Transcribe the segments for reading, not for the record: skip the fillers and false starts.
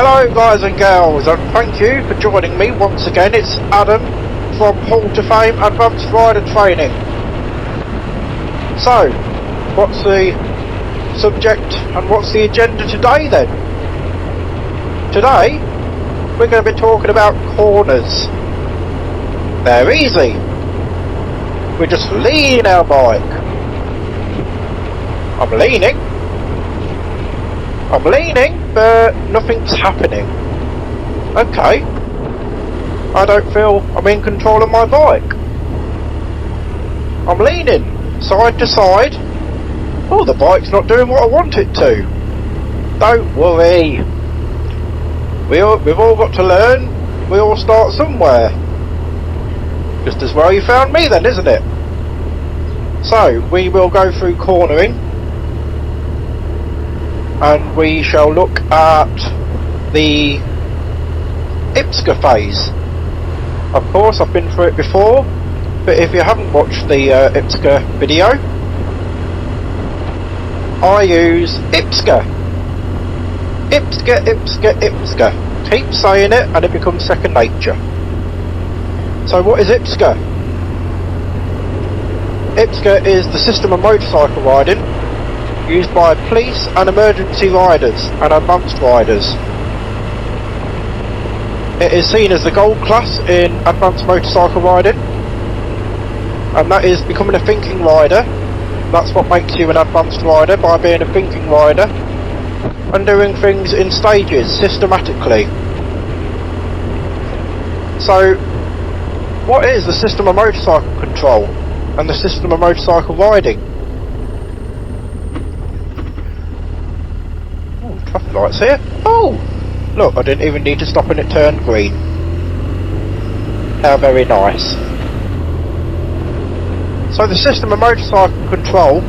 Hello guys and girls, and thank you for joining me once again. It's Adam from Hall to Fame Advanced Rider Training. So, what's the subject and what's the agenda today then? Today, we're going to be talking about corners. They're easy. We just lean our bike. I'm leaning, but nothing's happening. Okay. I don't feel I'm in control of my bike. I'm leaning side to side. Oh, the bike's not doing what I want it to. Don't worry. We've all got to learn. We all start somewhere. Just as well you found me then, isn't it? So, we will go through cornering. And we shall look at the IPSGA phase. Of course, I've been through it before, but if you haven't watched the IPSGA video, I use IPSGA. IPSGA. Keep saying it and it becomes second nature. So what is IPSGA? IPSGA is the system of motorcycle riding used by police and emergency riders and advanced riders. It is seen as the gold class in advanced motorcycle riding, and that is becoming a thinking rider. That's what makes you an advanced rider, by being a thinking rider and doing things in stages, systematically. So, what is the system of motorcycle control and the system of motorcycle riding? Traffic lights here. Oh! Look, I didn't even need to stop and it turned green. How very nice. So the system of motorcycle control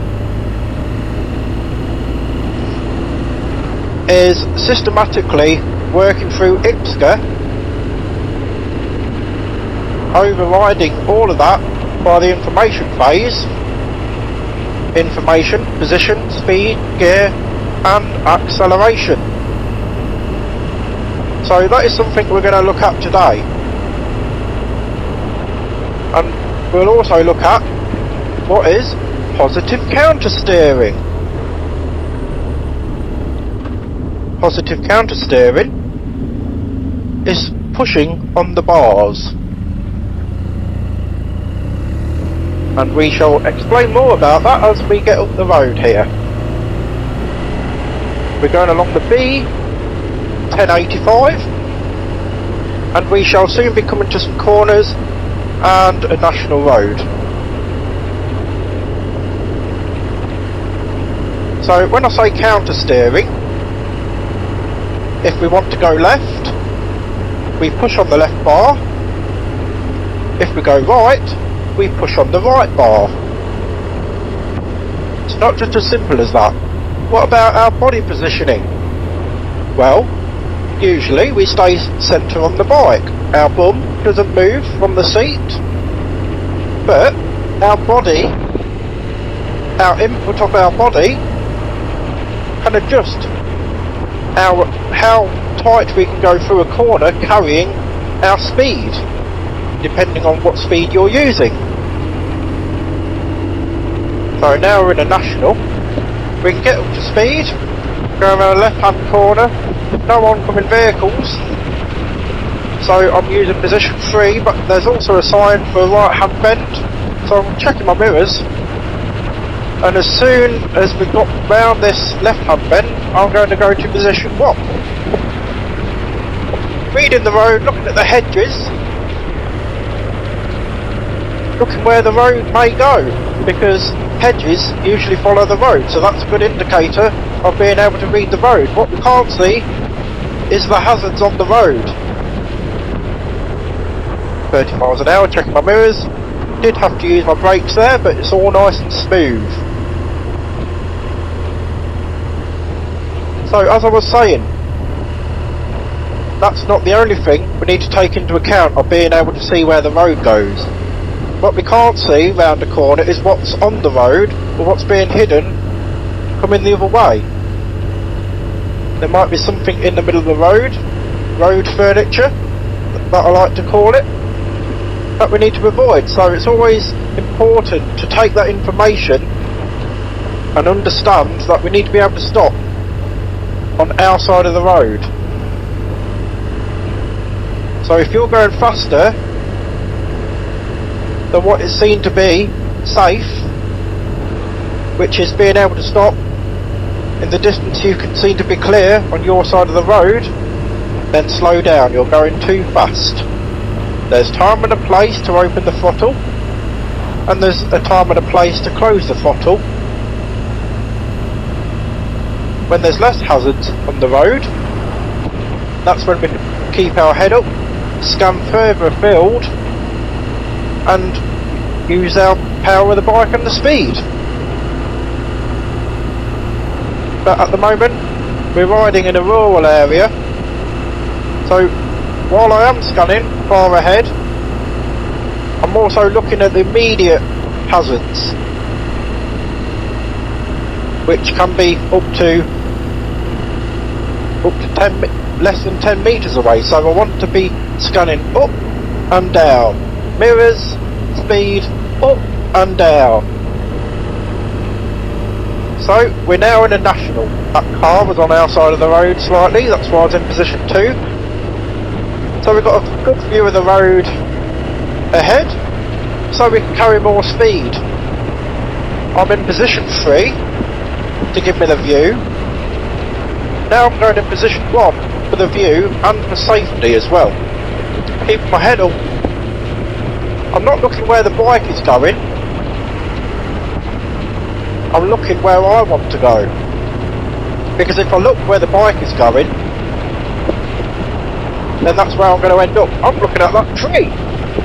is systematically working through IPSGA, overriding all of that by the information phase. Information, position, speed, gear and acceleration. So that is something we're going to look at today, and we'll also look at what is positive counter steering. Positive counter steering is pushing on the bars, and we shall explain more about that as we get up the road here. We're going along the B1085, and we shall soon be coming to some corners and a national road. So when I say counter steering, if we want to go left, we push on the left bar. If we go right, we push on the right bar. It's not just as simple as that. What about our body positioning? Well, usually we stay centre on the bike. Our bum doesn't move from the seat, but our body, our input of our body can adjust how tight we can go through a corner carrying our speed, depending on what speed you're using. So now we're in a national. We can get up to speed, go around the left hand corner, no oncoming vehicles, so I'm using position 3, but there's also a sign for a right hand bend, so I'm checking my mirrors, and as soon as we've got round this left hand bend, I'm going to go to position 1. Reading the road, looking at the hedges, looking where the road may go, because hedges usually follow the road, so that's a good indicator of being able to read the road. What we can't see is the hazards on the road. 30 miles an hour, checking my mirrors. Did have to use my brakes there, but it's all nice and smooth. So as I was saying, that's not the only thing we need to take into account of being able to see where the road goes. What we can't see round the corner is what's on the road or what's being hidden coming the other way. There might be something in the middle of the road furniture, that I like to call it, that we need to avoid. So it's always important to take that information and understand that we need to be able to stop on our side of the road. So if you're going faster than what is seen to be safe, which is being able to stop in the distance you can see to be clear on your side of the road, then slow down. You're going too fast. There's time and a place to open the throttle, and there's a time and a place to close the throttle. When there's less hazards on the road, that's when we keep our head up, scan further afield, and use our power of the bike and the speed. But at the moment we're riding in a rural area, so while I am scanning far ahead, I'm also looking at the immediate hazards, which can be up to less than 10 metres away. So I want to be scanning up and down, mirrors, speed, up and down. So we're now in a national. That car was on our side of the road slightly, that's why I was in position 2. So we've got a good view of the road ahead, so we can carry more speed. I'm in position 3 to give me the view. Now I'm going in position 1 for the view and for safety as well. Keep my head up. I'm not looking where the bike is going, I'm looking where I want to go. Because if I look where the bike is going, then that's where I'm going to end up. I'm looking at that tree.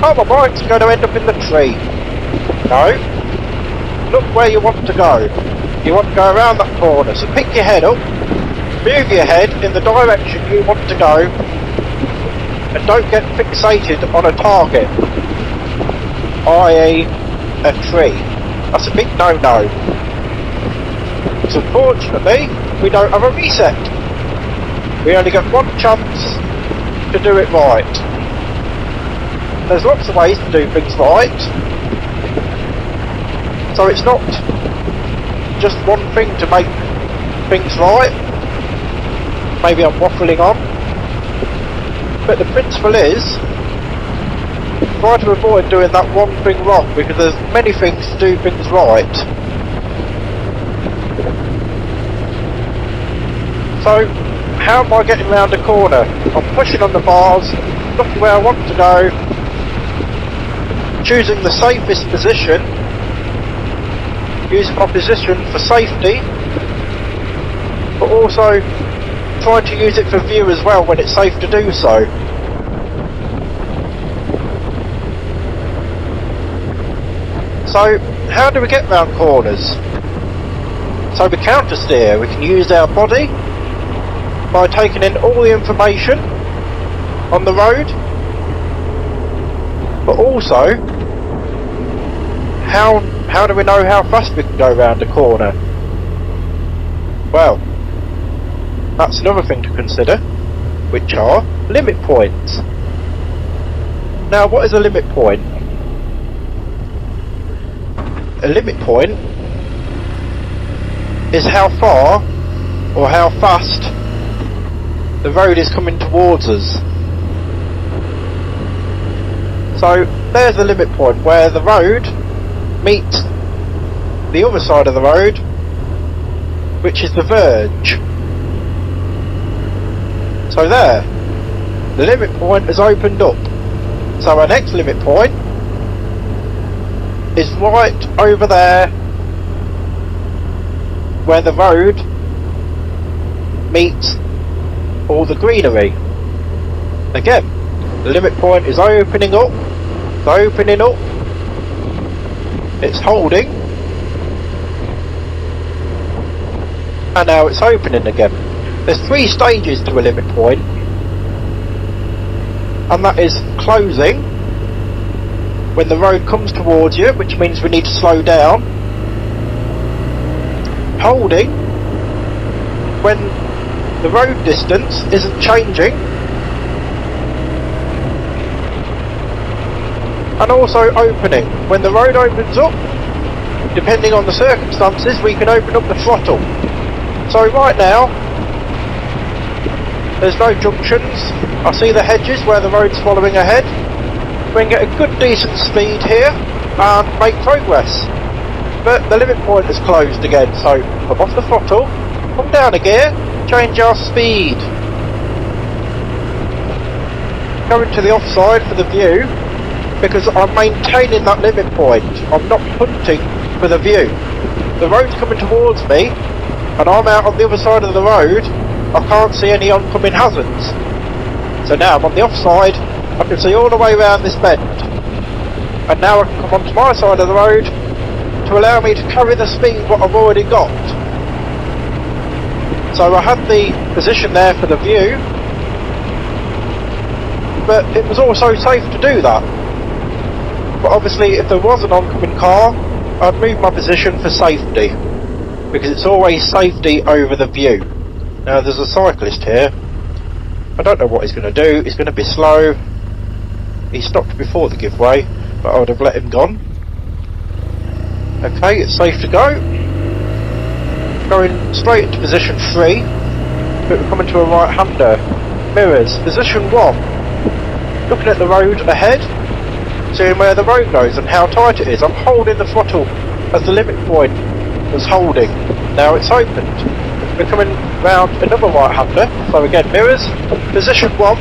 Oh, my bike's going to end up in the tree. No. Look where you want to go. You want to go around that corner. So pick your head up, move your head in the direction you want to go, and don't get fixated on a target, i.e. a tree. That's a big no-no. So unfortunately, we don't have a reset. We only get one chance to do it right. There's lots of ways to do things right, so it's not just one thing to make things right. Maybe I'm waffling on, but the principle is try to avoid doing that one thing wrong, because there's many things to do things right. So how am I getting round a corner? I'm pushing on the bars, looking where I want to go, choosing the safest position, using my position for safety, but also trying to use it for view as well when it's safe to do so. So how do we get round corners? So we counter steer. We can use our body by taking in all the information on the road, but also how do we know how fast we can go round a corner? Well, that's another thing to consider, which are limit points. Now, what is a limit point? A limit point is how far or how fast the road is coming towards us. So there's the limit point where the road meets the other side of the road, which is the verge. So there, the limit point has opened up. So our next limit point is right over there where the road meets all the greenery. Again, the limit point is opening up, it's holding, and now it's opening again. There's 3 stages to a limit point, and that is closing, when the road comes towards you, which means we need to slow down. Holding, when the road distance isn't changing. And also opening. When the road opens up, depending on the circumstances, we can open up the throttle. So right now, there's no junctions. I see the hedges where the road's following ahead. We can get a good decent speed here and make progress. But the limit point is closed again, so I'm off the throttle, come down a gear, change our speed. Going to the offside for the view, because I'm maintaining that limit point. I'm not hunting for the view. The road's coming towards me, and I'm out on the other side of the road. I can't see any oncoming hazards. So now I'm on the offside, I can see all the way around this bend. And now I can come onto my side of the road to allow me to carry the speed what I've already got. So I had the position there for the view, but it was also safe to do that. But obviously if there was an oncoming car, I'd move my position for safety, because it's always safety over the view. Now there's a cyclist here. I don't know what he's going to do. He's going to be slow. He stopped before the giveaway, but I would have let him gone. Okay, it's safe to go. Going straight into position 3, but we're coming to a right-hander. Mirrors, position 1. Looking at the road ahead, seeing where the road goes and how tight it is. I'm holding the throttle as the limit point was holding. Now it's opened. We're coming round another right-hander, so again mirrors, position 1,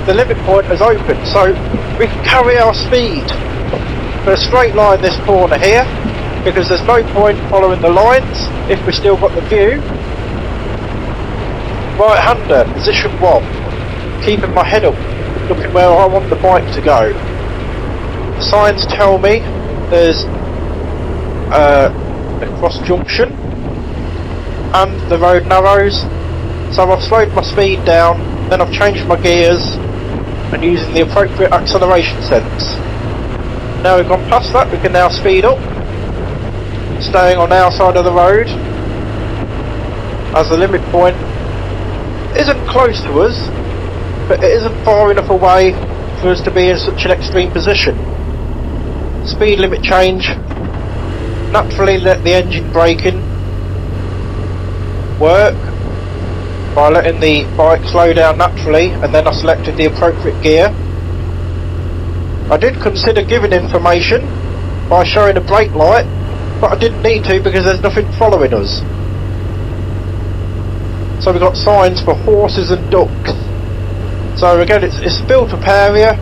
the limit point is open, so we can carry our speed for a straight line this corner here, because there's no point following the lines if we've still got the view. Right-hander, position 1, keeping my head up, looking where I want the bike to go. The signs tell me there's a cross junction and the road narrows, so I've slowed my speed down, then I've changed my gears and using the appropriate acceleration sense. Now we've gone past that, we can now speed up, staying on our side of the road, as the limit point isn't close to us, but it isn't far enough away for us to be in such an extreme position. Speed limit change, naturally let the engine braking work by letting the bike slow down naturally, and then I selected the appropriate gear. I did consider giving information by showing a brake light, but I didn't need to because there's nothing following us. So we've got signs for horses and ducks. So again it's a built up area,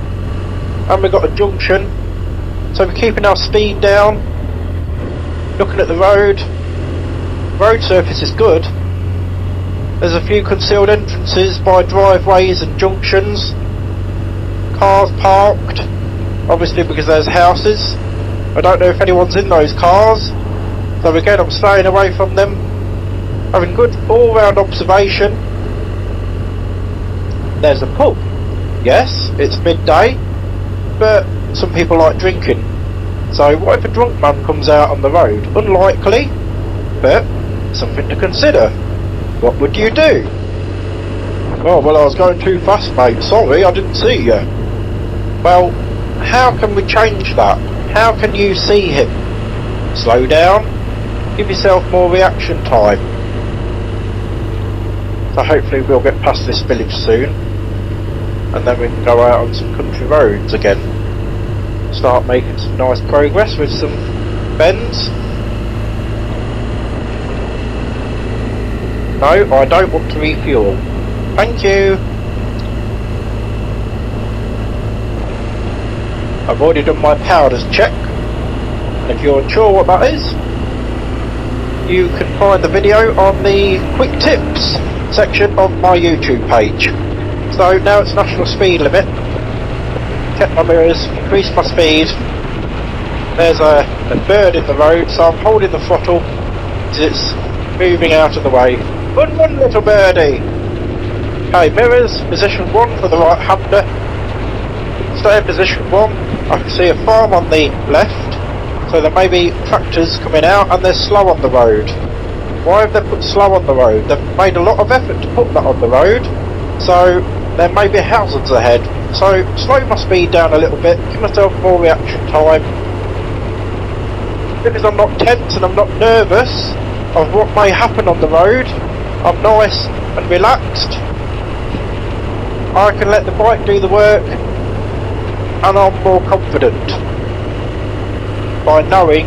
and we've got a junction, so we're keeping our speed down, looking at the road surface is good. There's a few concealed entrances by driveways and junctions, cars parked, obviously because there's houses. I don't know if anyone's in those cars, so again I'm staying away from them, having good all round observation. There's a pub. Yes, it's midday, but some people like drinking. So what if a drunk man comes out on the road? Unlikely, but something to consider. What would you do? Oh, well, I was going too fast, mate. Sorry, I didn't see you. Well, how can we change that? How can you see him? Slow down. Give yourself more reaction time. So hopefully we'll get past this village soon, and then we can go out on some country roads again. Start making some nice progress with some bends. No, I don't want to refuel. Thank you. I've already done my powders check, and if you're unsure what that is, you can find the video on the quick tips section of my YouTube page. So now it's national speed limit. Check my mirrors, increase my speed. There's a bird in the road, so I'm holding the throttle as it's moving out of the way. Run, little birdie! Okay, mirrors, position 1 for the right hander. Stay in position 1. I can see a farm on the left, so there may be tractors coming out and they're slow on the road. Why have they put slow on the road? They've made a lot of effort to put that on the road, so there may be hazards ahead. So slow my speed down a little bit, give myself more reaction time. Because I'm not tense and I'm not nervous of what may happen on the road, I'm nice and relaxed. I can let the bike do the work, and I'm more confident by knowing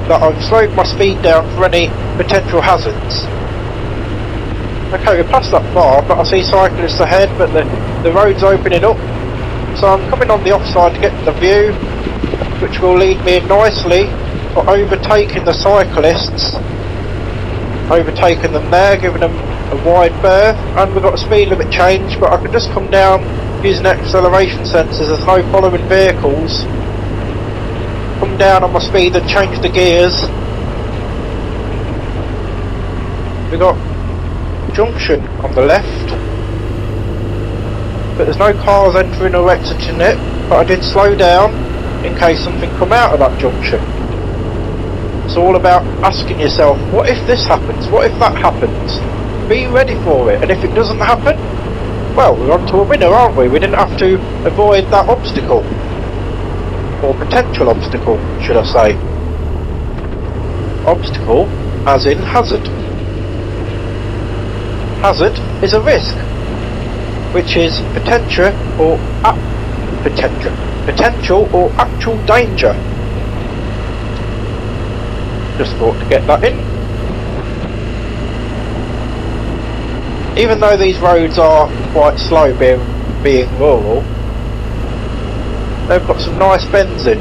that I've slowed my speed down for any potential hazards. Okay, we're past that bar, but I see cyclists ahead, but the road's opening up, so I'm coming on the offside to get the view, which will lead me in nicely for overtaking the cyclists, overtaking them there, giving them a wide berth. And we've got a speed limit change, but I can just come down using acceleration sensors. There's no following vehicles. Come down on my speed and change the gears. We've got junction on the left, but there's no cars entering or exiting it, but I did slow down in case something come out of that junction. It's all about asking yourself, what if this happens, what if that happens? Be ready for it, and if it doesn't happen, well, we're on to a winner, aren't we? We didn't have to avoid that obstacle, or potential obstacle, should I say. Obstacle as in hazard. Hazard is a risk, which is potential or actual danger. Just thought to get that in. Even though these roads are quite slow, being rural, they've got some nice bends in.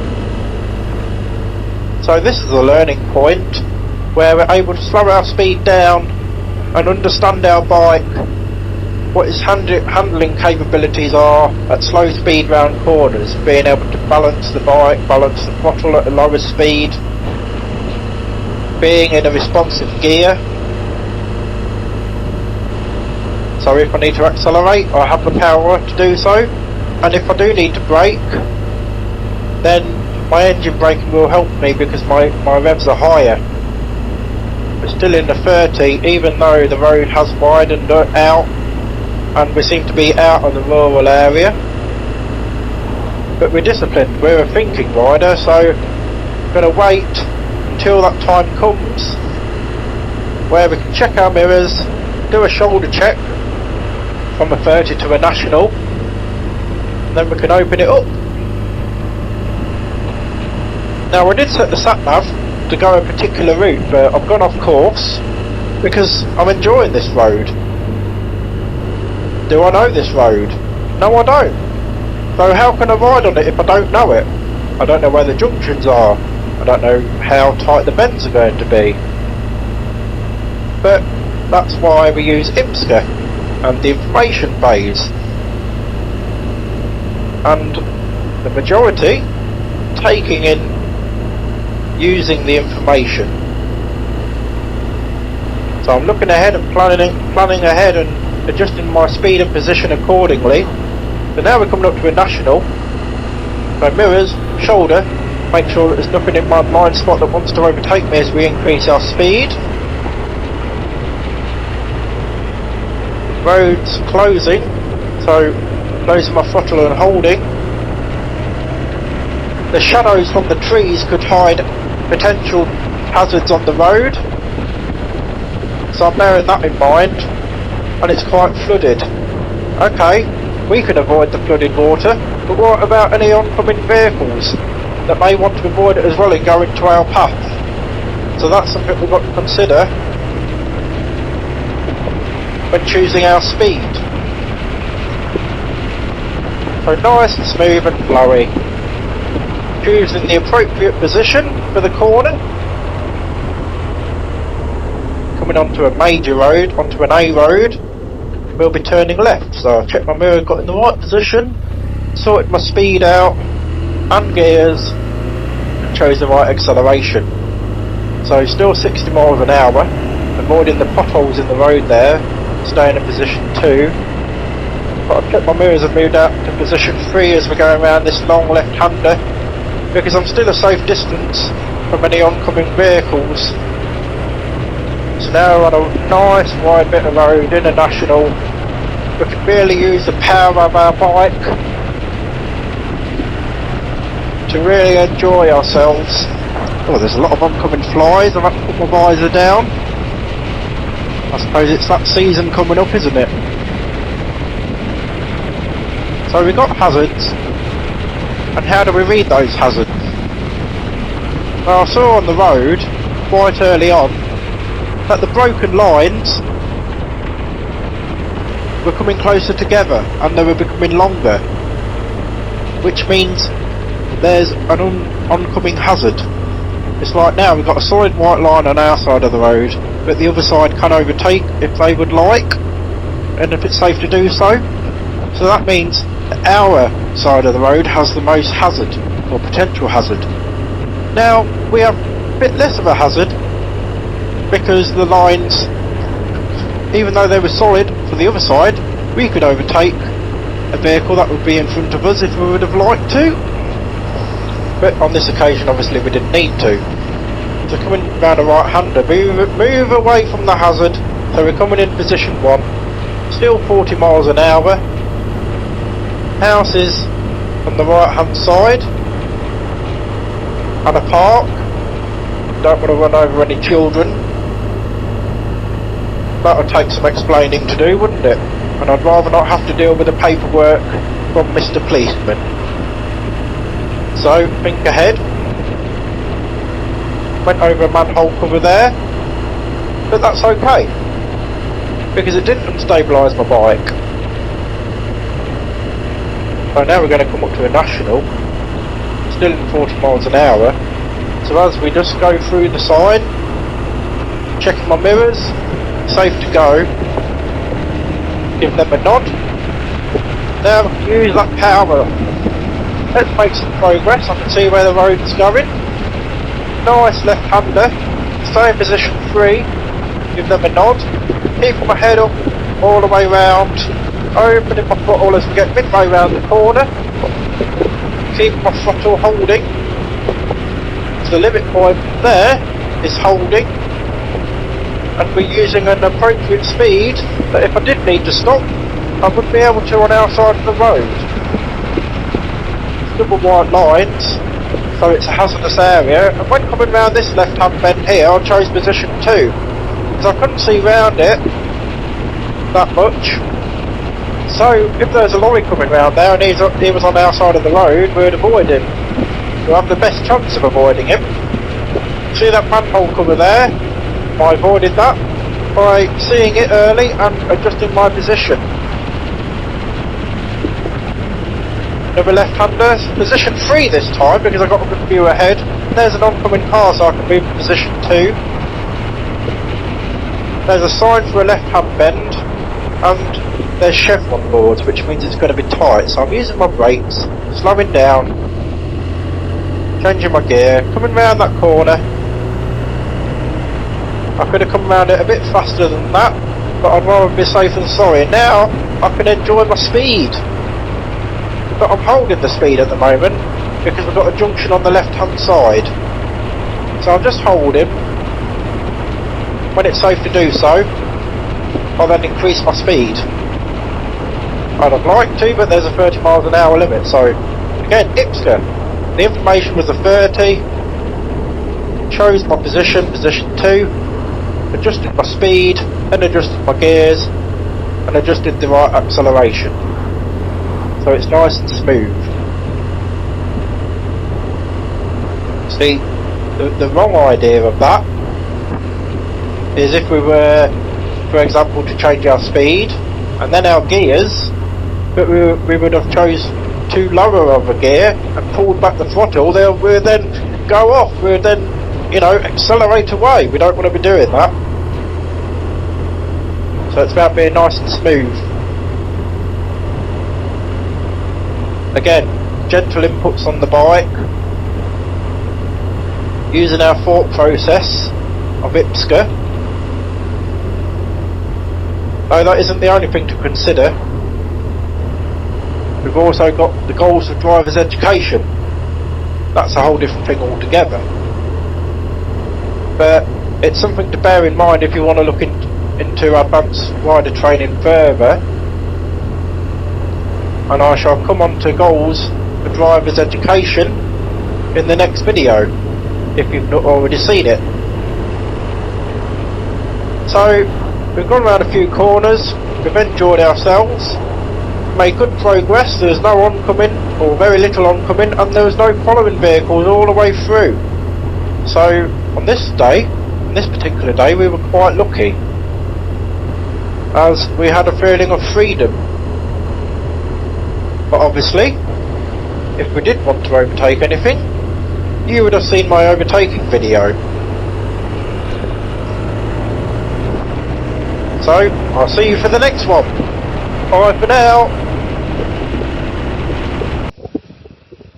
So this is a learning point where we're able to slow our speed down and understand our bike, what its handling capabilities are at slow speed round corners, being able to balance the bike, balance the throttle at a lower speed, being in a responsive gear. So if I need to accelerate, I have the power to do so, and if I do need to brake, then my engine braking will help me because my revs are higher. We're still in the 30, even though the road has widened out and we seem to be out of the rural area. But we're disciplined, we're a thinking rider, so I'm going to wait until that time comes where we can check our mirrors, do a shoulder check from a 30 to a national, and then we can open it up. Now I did set the sat-nav to go a particular route, but I've gone off course because I'm enjoying this road. Do I know this road? No, I don't. So how can I ride on it if I don't know it? I don't know where the junctions are. I don't know how tight the bends are going to be. But that's why we use IPSGA and the information phase. And the majority taking in using the information. So I'm looking ahead and planning ahead and adjusting my speed and position accordingly. So now we're coming up to a national. So mirrors, shoulder, make sure that there's nothing in my blind spot that wants to overtake me as we increase our speed. Roads closing, so closing my throttle and holding. The shadows from the trees could hide potential hazards on the road, so I'm bearing that in mind, and it's quite flooded. Okay, we can avoid the flooded water, but what about any oncoming vehicles that may want to avoid it as well and go into our path? So that's something we've got to consider when choosing our speed. So nice and smooth and flowy. Choosing the appropriate position for the corner. Coming onto a major road, onto an A road, we'll be turning left. So I checked my mirror, got in the right position, sorted my speed out and gears, and chose the right acceleration. So still 60 miles an hour, avoiding the potholes in the road there, staying in position 2. But I've kept my mirrors and moved out to position 3 as we're going around this long left-hander, because I'm still a safe distance from any oncoming vehicles. So now we're on a nice wide bit of road in a national. We can really use the power of our bike to really enjoy ourselves. Oh, there's a lot of oncoming flies. I've had to put my visor down. I suppose it's that season coming up, isn't it? So we've got hazards. And how do we read those hazards? Well, I saw on the road, quite early on, that the broken lines were coming closer together and they were becoming longer, which means there's an oncoming hazard. It's like now we've got a solid white line on our side of the road, but the other side can overtake if they would like, and if it's safe to do so. So that means that our side of the road has the most hazard, or potential hazard. Now we have a bit less of a hazard, because the lines, even though they were solid for the other side, we could overtake a vehicle that would be in front of us if we would have liked to. But on this occasion obviously we didn't need to. So coming round a right-hander, move away from the hazard. So we're coming in position 1, still 40 miles an hour. Houses on the right hand side and a park. Don't want to run over any children. That would take some explaining to do, wouldn't it? And I'd rather not have to deal with the paperwork from Mr. Policeman. So, think ahead. Went over a manhole cover there, but that's okay, because it didn't unstabilise my bike. So now we're going to come up to a national, still in 40 miles an hour. So as we just go through the sign, checking my mirrors, safe to go, give them a nod. Now use that power. Let's make some progress. I can see where the road's going. Nice left-hander, stay in position 3, give them a nod, keep my head up all the way round, opening my throttle as we get midway round the corner, keep my throttle holding. So the limit point there is holding, and we're using an appropriate speed that if I did need to stop, I would be able to on our side of the road. Double white lines, so it's a hazardous area, and when coming round this left hand bend here I chose position 2 because I couldn't see round it that much. So if there's a lorry coming round there and he was on our side of the road, we'd avoid him. We'll have the best chance of avoiding him. See that manhole cover there? I avoided that by seeing it early and adjusting my position. Another left-hander, position 3 this time because I got a good view ahead. There's an oncoming car so I can move to position 2. There's a sign for a left-hand bend and there's chevron boards, which means it's going to be tight, so I'm using my brakes, slowing down, changing my gear, coming round that corner. I could have come round it a bit faster than that, but I'd rather be safe than sorry. Now I can enjoy my speed. But I'm holding the speed at the moment because we've got a junction on the left hand side. So I'll just hold him. When it's safe to do so, I'll then increase my speed. I'd like to, but there's a 30 miles an hour limit. So again, IPSGA, the information was a 30, chose my position, position 2, adjusted my speed, then adjusted my gears, and adjusted the right acceleration. So it's nice and smooth. See, the wrong idea of that is if we were, for example, to change our speed and then our gears, but we would have chose too lower of a gear and pulled back the throttle, we would then go off, we would then, accelerate away. We don't want to be doing that. So it's about being nice and smooth. Again, gentle inputs on the bike, using our thought process of IPSGA. Though that isn't the only thing to consider. We've also got the goals of driver's education. That's a whole different thing altogether. But it's something to bear in mind if you want to look into advanced rider training further. And I shall come on to goals for driver's education in the next video, if you've not already seen it. So, we've gone around a few corners, we've enjoyed ourselves, made good progress. There was no oncoming, or very little oncoming, and there was no following vehicles all the way through. So, on this particular day, we were quite lucky, as we had a feeling of freedom. But obviously, if we did want to overtake anything, you would have seen my overtaking video. So, I'll see you for the next one. Bye for now.